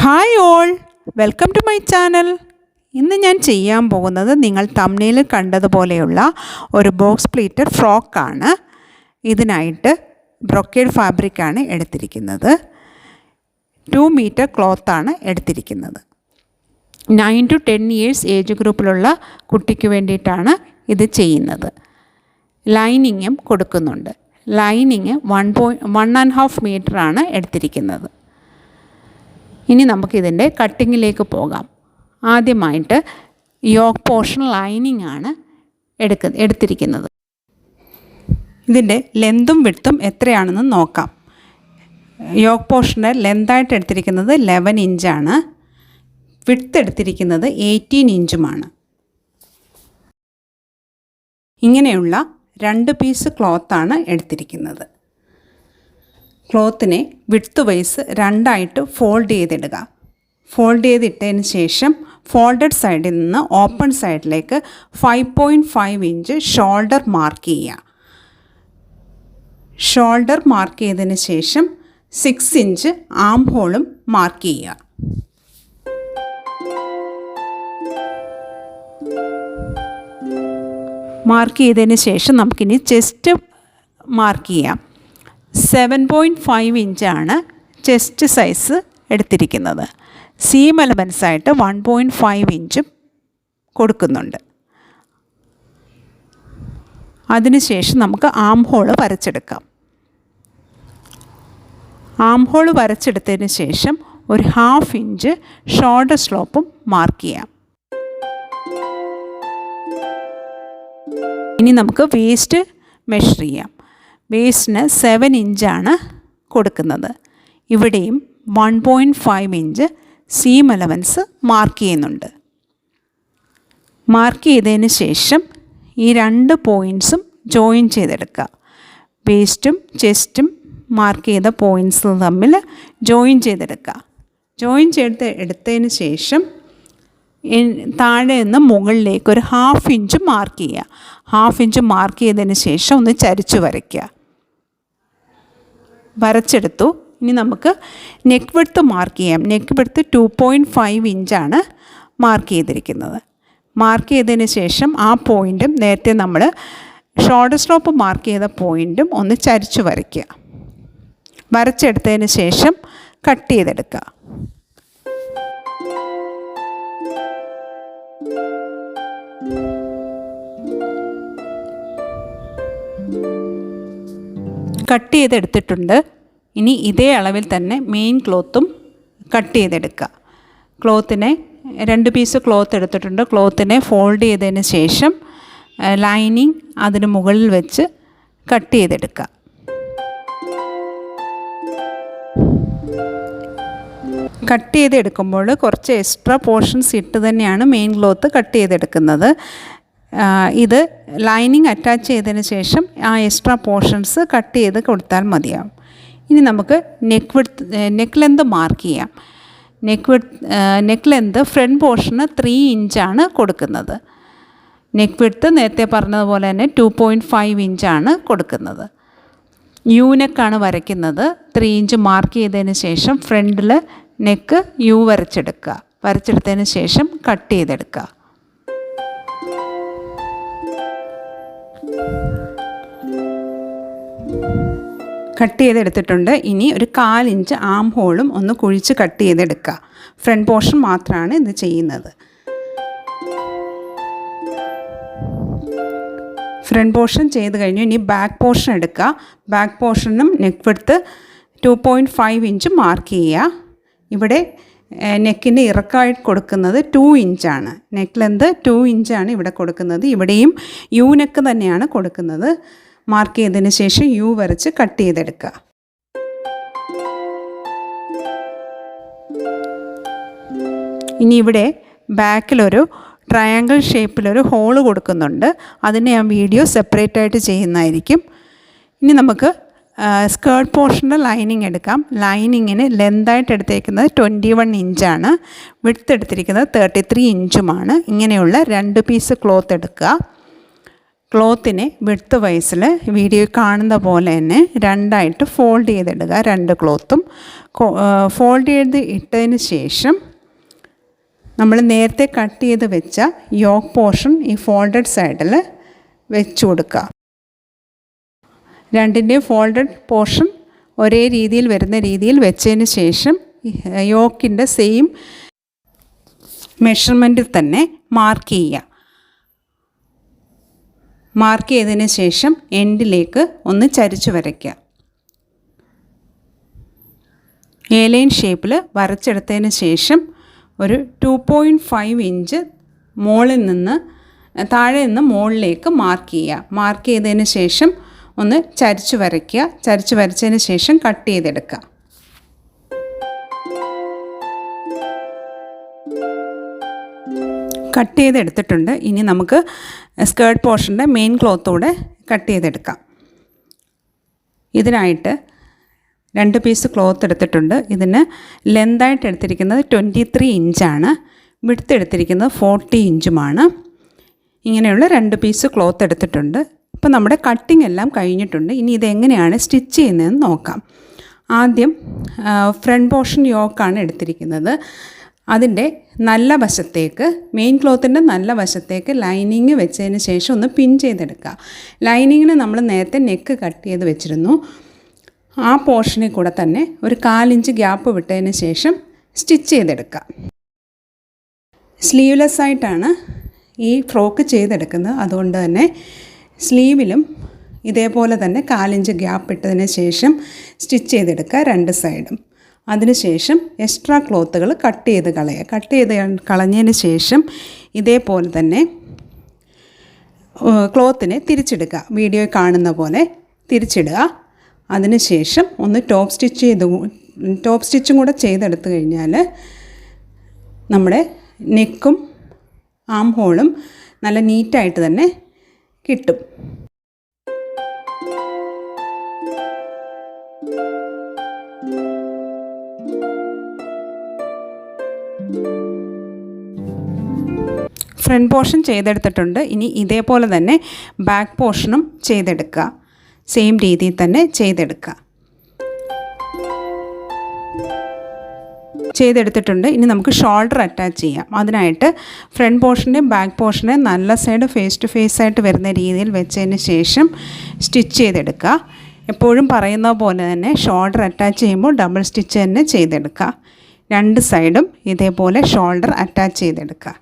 Hi all, welcome to my channel. ഇന്ന് ഞാൻ ചെയ്യാൻ പോകുന്നത് നിങ്ങൾ തംബ്നെയിലിൽ കണ്ടതുപോലെയുള്ള ഒരു ബോക്സ് പ്ലീറ്റഡ് ഫ്രോക്കാണ്. ഇതിനായിട്ട് ബ്രൊക്കേഡ് ഫാബ്രിക്കാണ് എടുത്തിരിക്കുന്നത്. 2 മീറ്റർ ക്ലോത്താണ് എടുത്തിരിക്കുന്നത്. 9 to 10 years ഏജ് ഗ്രൂപ്പിലുള്ള കുട്ടിക്ക് വേണ്ടിയിട്ടാണ് ഇത് ചെയ്യുന്നത്. ലൈനിങ്ങും കൊടുക്കുന്നുണ്ട്. ലൈനിങ് 1.5 മീറ്ററാണ് എടുത്തിരിക്കുന്നത്. ഇനി നമുക്കിതിൻ്റെ കട്ടിങ്ങിലേക്ക് പോകാം. ആദ്യമായിട്ട് യോക്ക് പോർഷൻ ലൈനിങ് ആണ് എടുത്തിരിക്കുന്നത്. ഇതിൻ്റെ ലെന്തും വിഡ്ത്തും എത്രയാണെന്ന് നോക്കാം. യോക്ക് പോർഷൻ്റെ ലെന്തായിട്ട് എടുത്തിരിക്കുന്നത് 11 ഇഞ്ചാണ്. വിഡ്ത്ത് എടുത്തിരിക്കുന്നത് 18 ഇഞ്ചുമാണ്. ഇങ്ങനെയുള്ള 2 പീസ് ക്ലോത്താണ് എടുത്തിരിക്കുന്നത്. ക്ലോത്തിനെ വിഡ്ത്ത് വൈസ് 2ആയിട്ട് ഫോൾഡ് ചെയ്തിടുക. ഫോൾഡ് ചെയ്തിട്ടതിന് ശേഷം ഫോൾഡഡ് സൈഡിൽ നിന്ന് ഓപ്പൺ സൈഡിലേക്ക് 5.5 ഇഞ്ച് ഷോൾഡർ മാർക്ക് ചെയ്യുക. ഷോൾഡർ മാർക്ക് ചെയ്തതിന് ശേഷം 6 ഇഞ്ച് ആം ഹോളും മാർക്ക് ചെയ്യുക. മാർക്ക് ചെയ്തതിന് ശേഷം നമുക്കിനി ചെസ്റ്റ് മാർക്ക് ചെയ്യാം. 7.5 ഇഞ്ചാണ് ചെസ്റ്റ് സൈസ് എടുത്തിരിക്കുന്നത്. സീം എലമെൻസായിട്ട് 1.5 ഇഞ്ചും കൊടുക്കുന്നുണ്ട്. അതിനുശേഷം നമുക്ക് ആം ഹോള് വരച്ചെടുക്കാം. ആം ഹോള് വരച്ചെടുത്തതിന് ശേഷം ഒരു 1/2 ഇഞ്ച് ഷോൾഡർ സ്ലോപ്പും മാർക്ക് ചെയ്യാം. ഇനി നമുക്ക് വേസ്റ്റ് മെഷർ ചെയ്യാം. വേസ്റ്റിന് 7 ഇഞ്ചാണ് കൊടുക്കുന്നത്. ഇവിടെയും 1.5 ഇഞ്ച് സീം അലവൻസ് മാർക്ക് ചെയ്യുന്നുണ്ട്. മാർക്ക് ചെയ്തതിന് ശേഷം ഈ 2 പോയിൻറ്റ്സും ജോയിൻ ചെയ്തെടുക്കുക. വേസ്റ്റും ചെസ്റ്റും മാർക്ക് ചെയ്ത പോയിൻറ്റ്സ് തമ്മിൽ ജോയിൻ ചെയ്തെടുക്കുക. ജോയിൻ എടുത്തതിന് ശേഷം താഴെ നിന്ന് മുകളിലേക്ക് ഒരു 1/2 ഇഞ്ച് മാർക്ക് ചെയ്യുക. 1/2 ഇഞ്ച് മാർക്ക് ചെയ്തതിന് ശേഷം ഒന്ന് ചരിച്ചു വരയ്ക്കുക. വരച്ചെടുത്തു. ഇനി നമുക്ക് നെക്ക് വിഡ്ത്ത് മാർക്ക് ചെയ്യാം. നെക്ക് വിഡ്ത്ത് 2.5 ഇഞ്ചാണ് മാർക്ക് ചെയ്തിരിക്കുന്നത്. മാർക്ക് ചെയ്തതിന് ശേഷം ആ പോയിൻറ്റും നേരത്തെ നമ്മൾ ഷോൾഡർ സ്ലോപ്പ് മാർക്ക് ചെയ്ത പോയിൻറ്റും ഒന്ന് ചരിച്ചു വരയ്ക്കുക. വരച്ചെടുത്തതിന് ശേഷം കട്ട് ചെയ്തെടുക്കുക. കട്ട് ചെയ്തെടുത്തിട്ടുണ്ട്. ഇനി ഇതേ അളവിൽ തന്നെ മെയിൻ ക്ലോത്തും കട്ട് ചെയ്തെടുക്കുക. ക്ലോത്തിനെ 2 പീസ് ക്ലോത്ത് എടുത്തിട്ടുണ്ട്. ക്ലോത്തിനെ ഫോൾഡ് ചെയ്തതിന് ശേഷം ലൈനിങ് അതിന് മുകളിൽ വെച്ച് കട്ട് ചെയ്തെടുക്കുക. കട്ട് ചെയ്തെടുക്കുമ്പോൾ കുറച്ച് എക്സ്ട്രാ പോർഷൻസ് ഇട്ട് തന്നെയാണ് മെയിൻ ക്ലോത്ത് കട്ട് ചെയ്തെടുക്കുന്നത്. ഇത് ലൈനിങ് അറ്റാച്ച് ചെയ്തതിന് ശേഷം ആ എക്സ്ട്രാ പോർഷൻസ് കട്ട് ചെയ്ത് കൊടുത്താൽ മതിയാവും. ഇനി നമുക്ക് നെക്ക് ലെന്ത് മാർക്ക് ചെയ്യാം. നെക്ക് ലെന്ത് ഫ്രണ്ട് പോർഷന് 3 ഇഞ്ചാണ് കൊടുക്കുന്നത്. നെക്ക് വിഡ്ത്ത് നേരത്തെ പറഞ്ഞതുപോലെ തന്നെ 2.5 ഇഞ്ചാണ് കൊടുക്കുന്നത്. നെക്കാണ് വരയ്ക്കുന്നത്. 3 ഇഞ്ച് മാർക്ക് ചെയ്തതിന് ശേഷം ഫ്രണ്ടിൽ നെക്ക് വരച്ചെടുക്കുക. വരച്ചെടുത്തതിന് ശേഷം കട്ട് ചെയ്തെടുക്കുക. കട്ട് ചെയ്തെടുത്തിട്ടുണ്ട്. ഇനി ഒരു 1/4 ഇഞ്ച് ആം ഹോളും ഒന്ന് കുഴിച്ച് കട്ട് ചെയ്തെടുക്കുക. ഫ്രണ്ട് പോർഷൻ മാത്രമാണ് ഇത് ചെയ്യുന്നത്. ഫ്രണ്ട് പോർഷൻ ചെയ്ത് കഴിഞ്ഞു. ഇനി ബാക്ക് പോർഷൻ എടുക്കുക. ബാക്ക് പോർഷനും നെക്ക് വിഡ്ത്ത് 2.5 ഇഞ്ച് മാർക്ക് ചെയ്യുക. ഇവിടെ നെക്കിൻ്റെ ഇറക്കമായിട്ട് കൊടുക്കുന്നത് 2 ഇഞ്ചാണ്. നെക്ക് ലെന്ത് 2 ഇഞ്ചാണ് ഇവിടെ കൊടുക്കുന്നത്. ഇവിടെയും നെക്ക് തന്നെയാണ് കൊടുക്കുന്നത്. മാർക്ക് ചെയ്തതിന് ശേഷം വരച്ച് കട്ട് ചെയ്തെടുക്കുക. ഇനി ഇവിടെ ബാക്കിലൊരു ട്രയാങ്കിൾ ഷേപ്പിലൊരു ഹോള് കൊടുക്കുന്നുണ്ട്. അതിന് ഞാൻ വീഡിയോ സെപ്പറേറ്റ് ആയിട്ട് ചെയ്യുന്നതായിരിക്കും. ഇനി നമുക്ക് സ്കേർട്ട് പോർഷൻ്റെ ലൈനിങ് എടുക്കാം. ലൈനിങ്ങിന് ലെന്തായിട്ട് എടുത്തേക്കുന്നത് 21 ഇഞ്ചാണ്. വിഡ്ത്ത് എടുത്തിരിക്കുന്നത് 33 ഇഞ്ചുമാണ്. ഇങ്ങനെയുള്ള 2 പീസ് ക്ലോത്ത് എടുക്കുക. ക്ലോത്തിനെ വിഡ്ത്ത് വൈസിൽ വീഡിയോയിൽ കാണുന്ന പോലെ തന്നെ രണ്ടായിട്ട് ഫോൾഡ് ചെയ്തിടുക. രണ്ട് ക്ലോത്തും ഫോൾഡ് ചെയ്ത് ഇട്ടതിന് ശേഷം നമ്മൾ നേരത്തെ കട്ട് ചെയ്ത് വെച്ച യോക്ക് പോർഷൻ ഈ ഫോൾഡഡ് സൈഡിൽ വെച്ച് കൊടുക്കുക. രണ്ടിൻ്റെയും ഫോൾഡഡ് പോർഷൻ ഒരേ രീതിയിൽ വരുന്ന രീതിയിൽ വെച്ചതിന് ശേഷം യോക്കിൻ്റെ സെയിം മെഷർമെൻറ്റിൽ തന്നെ മാർക്ക് ചെയ്യുക. മാർക്ക് ചെയ്തതിന് ശേഷം എൻഡിലേക്ക് ഒന്ന് ചരിച്ചു വരയ്ക്കുക. എ-ലൈൻ ഷേപ്പിൽ വരച്ചെടുത്തതിന് ശേഷം ഒരു 2.5 ഇഞ്ച് മുകളിൽ നിന്ന് താഴെ നിന്ന് മുകളിലേക്ക് മാർക്ക് ചെയ്യുക. മാർക്ക് ചെയ്തതിന് ശേഷം ഒന്ന് ചരിച്ചു വരയ്ക്കുക. ചരിച്ചു വരച്ചതിന് ശേഷം കട്ട് ചെയ്തെടുക്കുക. കട്ട് ചെയ്തെടുത്തിട്ടുണ്ട്. ഇനി നമുക്ക് സ്കേർട്ട് പോർഷൻ്റെ മെയിൻ ക്ലോത്തൂടെ കട്ട് ചെയ്തെടുക്കാം. ഇതിനായിട്ട് 2 പീസ് ക്ലോത്ത് എടുത്തിട്ടുണ്ട്. ഇതിന് ലെന്തായിട്ട് എടുത്തിരിക്കുന്നത് 23 ഇഞ്ചാണ്. വിഡ്ത്ത് എടുത്തിരിക്കുന്നത് 40 ഇഞ്ചുമാണ്. ഇങ്ങനെയുള്ള 2 പീസ് ക്ലോത്ത് എടുത്തിട്ടുണ്ട്. ഇപ്പോൾ നമ്മുടെ കട്ടിംഗ് എല്ലാം കഴിഞ്ഞിട്ടുണ്ട്. ഇനി ഇതെങ്ങനെയാണ് സ്റ്റിച്ച് ചെയ്യുന്നതെന്ന് നോക്കാം. ആദ്യം ഫ്രണ്ട് പോർഷൻ യോക്കാണ് എടുത്തിരിക്കുന്നത്. അതിൻ്റെ നല്ല വശത്തേക്ക്, മെയിൻ ക്ലോത്തിൻ്റെ നല്ല വശത്തേക്ക് ലൈനിങ് വെച്ചതിന് ശേഷം ഒന്ന് പിൻ ചെയ്തെടുക്കുക. ലൈനിങ്ങിന് നമ്മൾ നേരത്തെ നെക്ക് കട്ട് ചെയ്ത് വെച്ചിരുന്നു. ആ പോർഷനിൽ കൂടെ തന്നെ ഒരു 1/4 ഇഞ്ച് ഗ്യാപ്പ് വിട്ടതിന് ശേഷം സ്റ്റിച്ച് ചെയ്തെടുക്കുക. സ്ലീവ്ലെസ് ആയിട്ടാണ് ഈ ഫ്രോക്ക് ചെയ്തെടുക്കുന്നത്. അതുകൊണ്ട് തന്നെ സ്ലീവിലും ഇതേപോലെ തന്നെ 1/4 ഇഞ്ച് ഗ്യാപ്പ് ഇട്ടതിന് ശേഷം സ്റ്റിച്ച് ചെയ്തെടുക്കുക 2 സൈഡും. അതിനുശേഷം എക്സ്ട്രാ ക്ലോത്തുകൾ കട്ട് ചെയ്ത് കളയുക. കട്ട് ചെയ്ത് കളഞ്ഞതിന് ശേഷം ഇതേപോലെ തന്നെ ക്ലോത്തിനെ തിരിച്ചിടുക. വീഡിയോയിൽ കാണുന്ന പോലെ തിരിച്ചിടുക. അതിനുശേഷം ഒന്ന് ടോപ്പ് സ്റ്റിച്ചും കൂടെ ചെയ്തെടുത്തു കഴിഞ്ഞാൽ നമ്മുടെ നെക്കും ആം ഹോളും നല്ല നീറ്റായിട്ട് തന്നെ കിട്ടും. ഫ്രണ്ട് പോർഷൻ ചെയ്തെടുത്തിട്ടുണ്ട്. ഇനി ഇതേപോലെ തന്നെ ബാക്ക് പോർഷനും ചെയ്തെടുക്കുക. സെയിം രീതിയിൽ തന്നെ ചെയ്തെടുക്കുക. ചെയ്തെടുത്തിട്ടുണ്ട്. ഇനി നമുക്ക് ഷോൾഡർ അറ്റാച്ച് ചെയ്യാം. അതിനായിട്ട് ഫ്രണ്ട് പോർഷൻ്റെയും ബാക്ക് പോർഷനെ നല്ല സൈഡ് ഫേസ് ടു ഫേസ് ആയിട്ട് വരുന്ന രീതിയിൽ വെച്ചതിന് ശേഷം സ്റ്റിച്ച് ചെയ്തെടുക്കുക. എപ്പോഴും പറയുന്ന പോലെ തന്നെ ഷോൾഡർ അറ്റാച്ച് ചെയ്യുമ്പോൾ ഡബിൾ സ്റ്റിച്ച് തന്നെ ചെയ്തെടുക്കുക. 2 സൈഡും ഇതേപോലെ ഷോൾഡർ അറ്റാച്ച് ചെയ്തെടുക്കുക.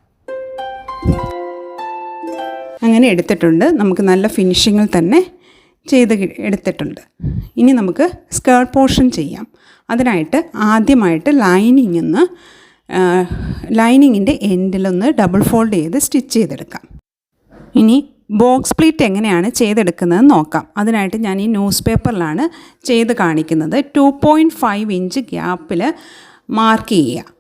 അങ്ങനെ എടുത്തിട്ടുണ്ട്. നമുക്ക് നല്ല ഫിനിഷിങ്ങിൽ തന്നെ ചെയ്ത് എടുത്തിട്ടുണ്ട്. ഇനി നമുക്ക് സ്കേർട്ട് പോർഷൻ ചെയ്യാം. അതിനായിട്ട് ആദ്യമായിട്ട് ലൈനിങ്ങിൻ്റെ എൻഡിലൊന്ന് ഡബിൾ ഫോൾഡ് ചെയ്ത് സ്റ്റിച്ച് ചെയ്തെടുക്കാം. ഇനി ബോക്സ് പ്ലീറ്റ് എങ്ങനെയാണ് ചെയ്തെടുക്കുന്നതെന്ന് നോക്കാം. അതിനായിട്ട് ഞാൻ ഈ ന്യൂസ് പേപ്പറിലാണ് ചെയ്ത് കാണിക്കുന്നത്. 2.5 ഇഞ്ച് ഗ്യാപ്പിൽ മാർക്ക് ചെയ്യുക.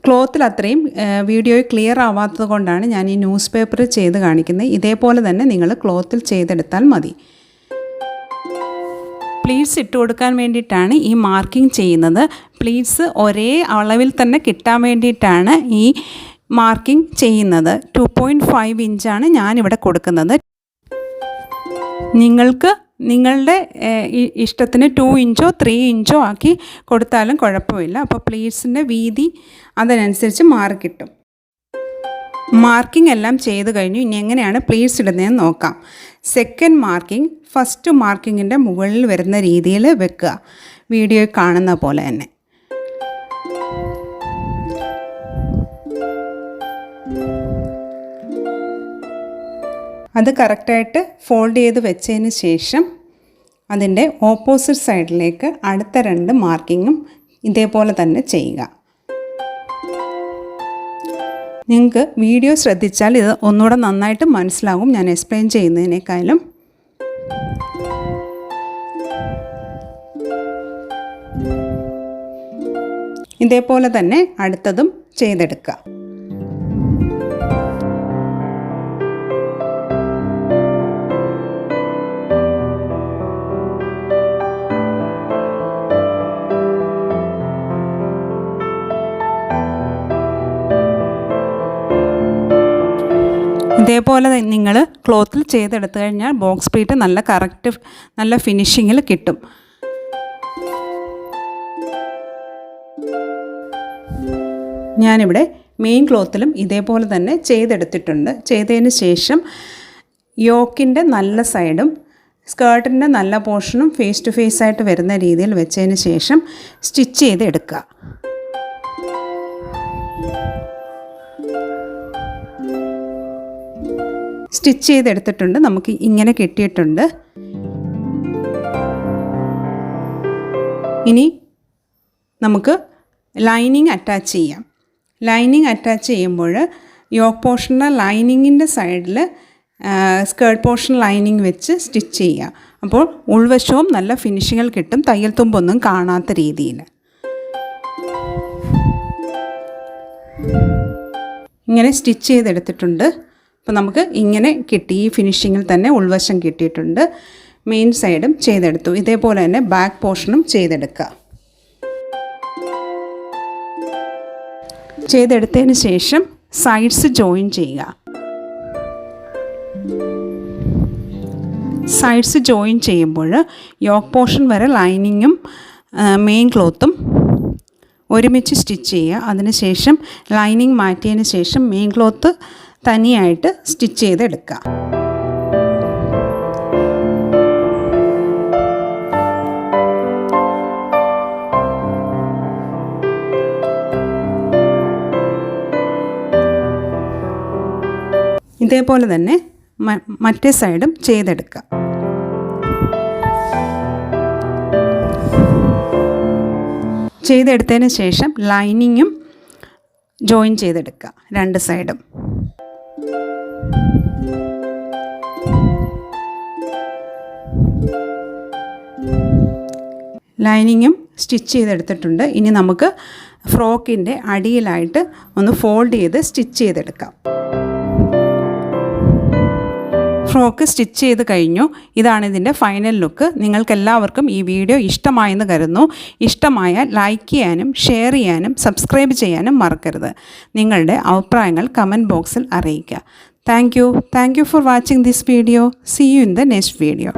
ക്ലോത്തിൽ അത്രയും വീഡിയോയിൽ ക്ലിയർ ആവാത്തത് കൊണ്ടാണ് ഞാൻ ഈ ന്യൂസ് പേപ്പറിൽ ചെയ്ത് കാണിക്കുന്നത്. ഇതേപോലെ തന്നെ നിങ്ങൾ ക്ലോത്തിൽ ചെയ്തെടുത്താൽ മതി. പ്ലീറ്റ്സ് ഇട്ട് കൊടുക്കാൻ വേണ്ടിയിട്ടാണ് ഈ മാർക്കിംഗ് ചെയ്യുന്നത്. പ്ലീറ്റ്സ് ഒരേ അളവിൽ തന്നെ കിട്ടാൻ വേണ്ടിയിട്ടാണ് ഈ മാർക്കിംഗ് ചെയ്യുന്നത്. 2.5 ഇഞ്ചാണ് ഞാനിവിടെ കൊടുക്കുന്നത്. നിങ്ങൾക്ക് നിങ്ങളുടെ ഇഷ്ടത്തിന് 2 ഇഞ്ചോ 3 ഇഞ്ചോ ആക്കി കൊടുത്താലും കുഴപ്പമില്ല. അപ്പോൾ പ്ലീറ്റ്സിൻ്റെ വീതി അതിനനുസരിച്ച് മാറി കിട്ടും. മാർക്കിംഗ് എല്ലാം ചെയ്ത് കഴിഞ്ഞു. ഇനി എങ്ങനെയാണ് പ്ലീറ്റ്സ് ഇടുന്നതെന്ന് നോക്കാം. സെക്കൻഡ് മാർക്കിംഗ് ഫസ്റ്റ് മാർക്കിങ്ങിൻ്റെ മുകളിൽ വരുന്ന രീതിയിൽ വെക്കുക. വീഡിയോയിൽ കാണുന്ന പോലെ തന്നെ. അത് കറക്റ്റായിട്ട് ഫോൾഡ് ചെയ്ത് വെച്ചതിന് ശേഷം അതിൻ്റെ ഓപ്പോസിറ്റ് സൈഡിലേക്ക് അടുത്ത 2 മാർക്കിങ്ങും ഇതേപോലെ തന്നെ ചെയ്യുക. നിങ്ങൾക്ക് വീഡിയോ ശ്രദ്ധിച്ചാൽ ഇത് ഒന്നുകൂടെ നന്നായിട്ട് മനസ്സിലാകും ഞാൻ എക്സ്പ്ലെയിൻ ചെയ്യുന്നതിനേക്കാളും. ഇതേപോലെ തന്നെ അടുത്തതും ചെയ്തെടുക്കുക. ഇതേപോലെ നിങ്ങൾ ക്ലോത്തിൽ ചെയ്തെടുത്തു കഴിഞ്ഞാൽ ബോക്സ് പ്ലീറ്റ് നല്ല ഫിനിഷിങ്ങിൽ കിട്ടും. ഞാനിവിടെ മെയിൻ ക്ലോത്തിലും ഇതേപോലെ തന്നെ ചെയ്തെടുത്തിട്ടുണ്ട്. ചെയ്തതിന് ശേഷം യോക്കിൻ്റെ നല്ല സൈഡും സ്കേർട്ടിൻ്റെ നല്ല പോർഷനും ഫേസ് ടു ഫേസ് ആയിട്ട് വരുന്ന രീതിയിൽ വെച്ചതിന് ശേഷം സ്റ്റിച്ച് ചെയ്ത് എടുക്കുക. സ്റ്റിച്ച് ചെയ്തെടുത്തിട്ടുണ്ട്. നമുക്ക് ഇങ്ങനെ കിട്ടിയിട്ടുണ്ട്. ഇനി നമുക്ക് ലൈനിങ് അറ്റാച്ച് ചെയ്യാം. ലൈനിങ് അറ്റാച്ച് ചെയ്യുമ്പോൾ യോക്ക് പോർഷൻ്റെ ലൈനിങ്ങിൻ്റെ സൈഡിൽ സ്കേർട്ട് പോർഷൻ ലൈനിങ് വെച്ച് സ്റ്റിച്ച് ചെയ്യുക. അപ്പോൾ ഉൾവശവും നല്ല ഫിനിഷിങ്ങിൽ കിട്ടും, തയ്യൽ തുമ്പൊന്നും കാണാത്ത രീതിയിൽ. ഇങ്ങനെ സ്റ്റിച്ച് ചെയ്തെടുത്തിട്ടുണ്ട്. അപ്പോൾ നമുക്ക് ഇങ്ങനെ കിട്ടി. ഈ ഫിനിഷിങ്ങിൽ തന്നെ ഉൾവശം കിട്ടിയിട്ടുണ്ട്. മെയിൻ സൈഡും ചെയ്തെടുത്തു. ഇതേപോലെ തന്നെ ബാക്ക് പോർഷനും ചെയ്തെടുക്കുക. ചെയ്തെടുത്തതിന് ശേഷം സൈഡ്സ് ജോയിൻ ചെയ്യുക. സൈഡ്സ് ജോയിൻ ചെയ്യുമ്പോൾ യോക്ക് പോർഷൻ വരെ ലൈനിങ്ങും മെയിൻ ക്ലോത്തും ഒരുമിച്ച് സ്റ്റിച്ച് ചെയ്യുക. അതിനുശേഷം ലൈനിങ് മാറ്റിയതിന് ശേഷം മെയിൻ ക്ലോത്ത് തനിയായിട്ട് സ്റ്റിച്ച് ചെയ്തെടുക്കുക. ഇതേപോലെ തന്നെ മറ്റേ സൈഡും ചെയ്തെടുക്കുക. ചെയ്തെടുത്തതിന് ശേഷം ലൈനിങ്ങും ജോയിൻ ചെയ്തെടുക്കുക രണ്ട് സൈഡും. ലൈനിങ്ങും സ്റ്റിച്ച് ചെയ്തെടുത്തിട്ടുണ്ട്. ഇനി നമുക്ക് ഫ്രോക്കിൻ്റെ അടിയിലായിട്ട് ഒന്ന് ഫോൾഡ് ചെയ്ത് സ്റ്റിച്ച് ചെയ്തെടുക്കാം. ഫ്രോക്ക് സ്റ്റിച്ച് ചെയ്ത് കഴിഞ്ഞു. ഇതാണ് ഇതിൻ്റെ ഫൈനൽ ലുക്ക്. നിങ്ങൾക്കെല്ലാവർക്കും ഈ വീഡിയോ ഇഷ്ടമായെന്ന് കരുതുന്നു. ഇഷ്ടമായാൽ ലൈക്ക് ചെയ്യാനും ഷെയർ ചെയ്യാനും സബ്സ്ക്രൈബ് ചെയ്യാനും മറക്കരുത്. നിങ്ങളുടെ അഭിപ്രായങ്ങൾ കമൻറ്റ് ബോക്സിൽ അറിയിക്കുക. Thank you for watching this video. See you in the next video.